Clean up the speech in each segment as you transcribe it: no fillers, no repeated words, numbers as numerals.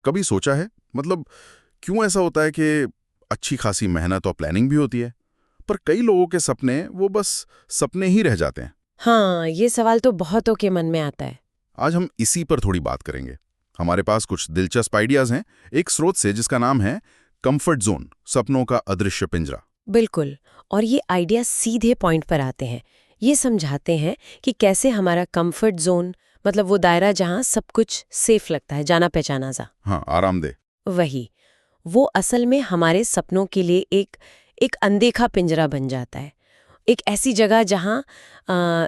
कभी सोचा है, मतलब क्यों ऐसा होता है कि अच्छी खासी मेहनत और प्लानिंग भी होती है, पर कई लोगों के सपने वो बस सपने ही रह जाते हैं? हाँ, ये सवाल तो बहुतों के मन में आता है। आज हम इसी पर थोड़ी बात करेंगे। हमारे पास कुछ दिलचस्प आइडियाज हैं एक स्रोत से जिसका नाम है कंफर्ट जोन, सपनों का अदृश्य पिंजरा। बिल्कुल। और ये आइडिया सीधे पॉइंट पर आते हैं। ये समझाते हैं कि कैसे हमारा कंफर्ट जोन, मतलब वो दायरा जहाँ सब कुछ सेफ लगता है, जाना पहचाना सा, हाँ, आरामदेह। वही, वो असल में हमारे सपनों के लिए एक एक अनदेखा पिंजरा बन जाता है। एक ऐसी जगह जहाँ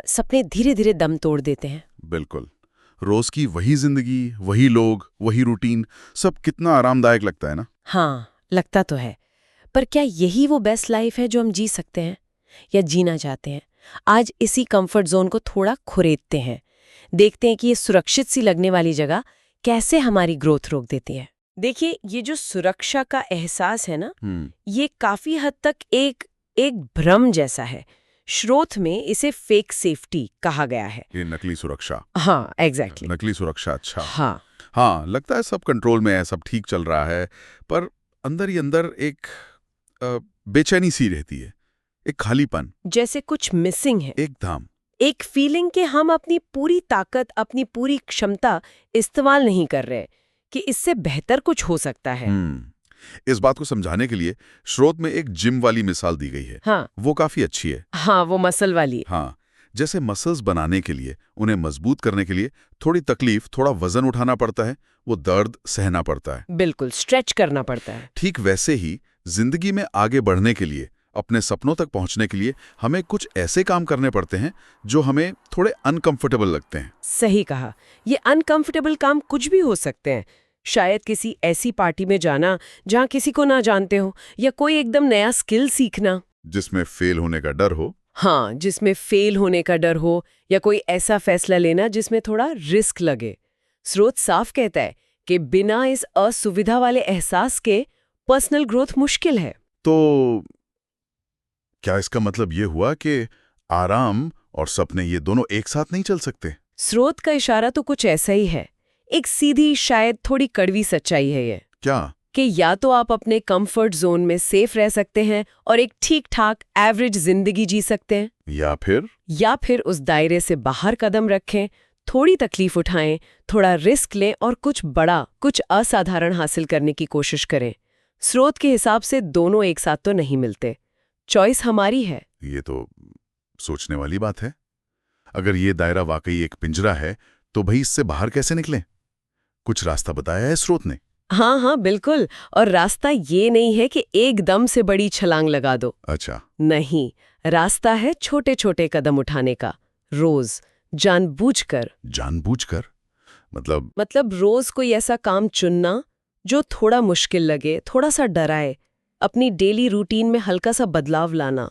सपने धीरे धीरे दम तोड़ देते हैं। बिल्कुल। रोज की वही जिंदगी, वही लोग, वही रूटीन, सब कितना आरामदायक लगता है ना। हाँ, लगता तो है। पर क्या यही वो बेस्ट लाइफ है जो हम जी सकते हैं या जीना चाहते हैं? आज इसी कंफर्ट जोन को थोड़ा खुरेदते हैं। देखते हैं कि ये सुरक्षित सी लगने वाली जगह कैसे हमारी ग्रोथ रोक देती है। देखिए, ये जो सुरक्षा का एहसास है ना, ये काफी हद तक एक एक भ्रम जैसा है। स्रोत में इसे फेक सेफ्टी कहा गया है। ये नकली सुरक्षा। हाँ, एग्जैक्टली। नकली सुरक्षा, अच्छा। हाँ, हाँ, लगता है सब कंट्रोल में है, सब ठीक चल रहा है, पर अंदर ही अंदर एक बेचैनी सी रहती है, एक खालीपन, जैसे कुछ मिसिंग है। एकदम। एक फीलिंग कि हम अपनी पूरी ताकत, अपनी पूरी क्षमता इस्तेमाल नहीं कर रहे, कि इससे बेहतर कुछ हो सकता है। इस बात को समझाने के लिए स्रोत में एक जिम वाली मिसाल दी गई है। हाँ, वो काफी अच्छी है। हाँ, वो मसल वाली। हाँ, जैसे मसल्स बनाने के लिए, उन्हें मजबूत करने के लिए थोड़ी तकलीफ, थोड़ा वजन उठाना पड़ता है, वो दर्द सहना पड़ता है। बिल्कुल, स्ट्रेच करना पड़ता है। ठीक वैसे ही जिंदगी में आगे बढ़ने के लिए, अपने सपनों तक पहुंचने के लिए हमें कुछ ऐसे काम करने पड़ते हैं जो हमें थोड़े अनकंफर्टेबल लगते हैं। सही कहा। ये अनकंफर्टेबल काम कुछ भी हो सकते हैं। शायद किसी ऐसी पार्टी में जाना जहाँ किसी को ना जानते हो, या कोई एकदम नया स्किल सीखना जिसमें फेल होने का डर हो। हाँ, जिसमें फेल होने का डर हो, या कोई ऐसा फैसला लेना जिसमें थोड़ा रिस्क लगे। स्रोत साफ कहता है कि बिना इस असुविधा वाले एहसास के पर्सनल ग्रोथ मुश्किल है। तो क्या इसका मतलब ये हुआ कि आराम और सपने ये दोनों एक साथ नहीं चल सकते? स्रोत का इशारा तो कुछ ऐसा ही है। एक सीधी, शायद थोड़ी कड़वी सच्चाई है ये, क्या? कि या तो आप अपने कंफर्ट जोन में सेफ रह सकते हैं और एक ठीक ठाक एवरेज जिंदगी जी सकते हैं, या फिर उस दायरे से बाहर कदम रखें, थोड़ी तकलीफ उठाएं, थोड़ा रिस्क लें और कुछ बड़ा, कुछ असाधारण हासिल करने की कोशिश करें। स्रोत के हिसाब से दोनों एक साथ तो नहीं मिलते। चॉइस हमारी है। ये तो सोचने वाली बात है। अगर ये दायरा वाकई एक पिंजरा है, तो भाई इससे बाहर कैसे निकलें? कुछ रास्ता बताया है स्रोत ने? हाँ हाँ, बिल्कुल। और रास्ता ये नहीं है कि एकदम से बड़ी छलांग लगा दो। अच्छा। नहीं, रास्ता है छोटे छोटे कदम उठाने का, रोज, जानबूझकर। जानबूझकर? मतलब रोज कोई ऐसा काम चुनना जो थोड़ा मुश्किल लगे, थोड़ा सा डराए, अपनी डेली रूटीन में हल्का सा बदलाव लाना।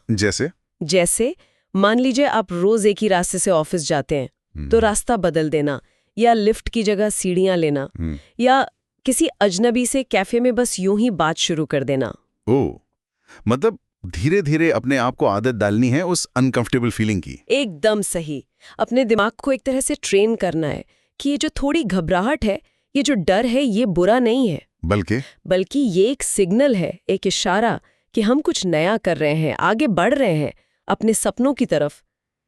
जैसे मान लीजिए आप रोज एक ही रास्ते से ऑफिस जाते हैं, तो रास्ता बदल देना, या लिफ्ट की जगह सीढ़ियां लेना, या किसी अजनबी से कैफे में बस यूं ही बात शुरू कर देना। ओह, मतलब धीरे धीरे अपने आप को आदत डालनी है उस अनकंफर्टेबल फीलिंग की। एकदम सही। अपने दिमाग को एक तरह से ट्रेन करना है कि ये जो थोड़ी घबराहट है, ये जो डर है, ये बुरा नहीं है, बल्कि ये एक सिग्नल है, एक इशारा कि हम कुछ नया कर रहे हैं, आगे बढ़ रहे हैं अपने सपनों की तरफ।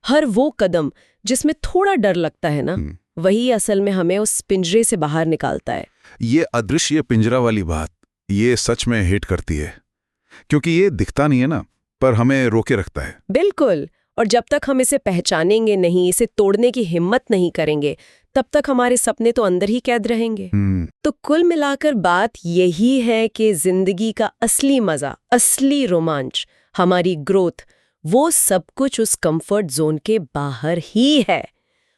हर वो कदम जिसमें थोड़ा डर लगता है ना, वही असल में हमें उस पिंजरे से बाहर निकालता है। ये अदृश्य पिंजरा वाली बात, ये सच में हिट करती है, क्योंकि ये दिखता नहीं है ना, पर हमें रोके रखता है। बिल्कुल। और जब तक हम इसे पहचानेंगे नहीं, इसे तोड़ने की हिम्मत नहीं करेंगे, तब तक हमारे सपने तो अंदर ही कैद रहेंगे। तो कुल मिलाकर बात यही है कि जिंदगी का असली मजा, असली रोमांच, हमारी ग्रोथ, वो सब कुछ उस कंफर्ट जोन के बाहर ही है।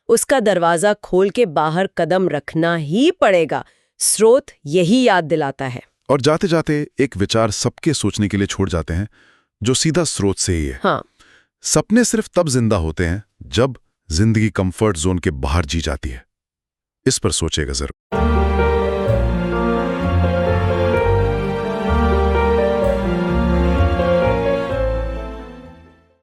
उसका दरवाजा खोल के बाहर कदम रखना ही पड़ेगा। स्रोत यही याद दिलाता है। और जाते जाते एक विचार सबके सोचने के लिए छोड़ जाते हैं, जो सीधा स्रोत से ही है। हाँ, सपने सिर्फ तब जिंदा होते हैं जब जिंदगी कंफर्ट जोन के बाहर जी जाती है। इस पर सोचेगा जरूर।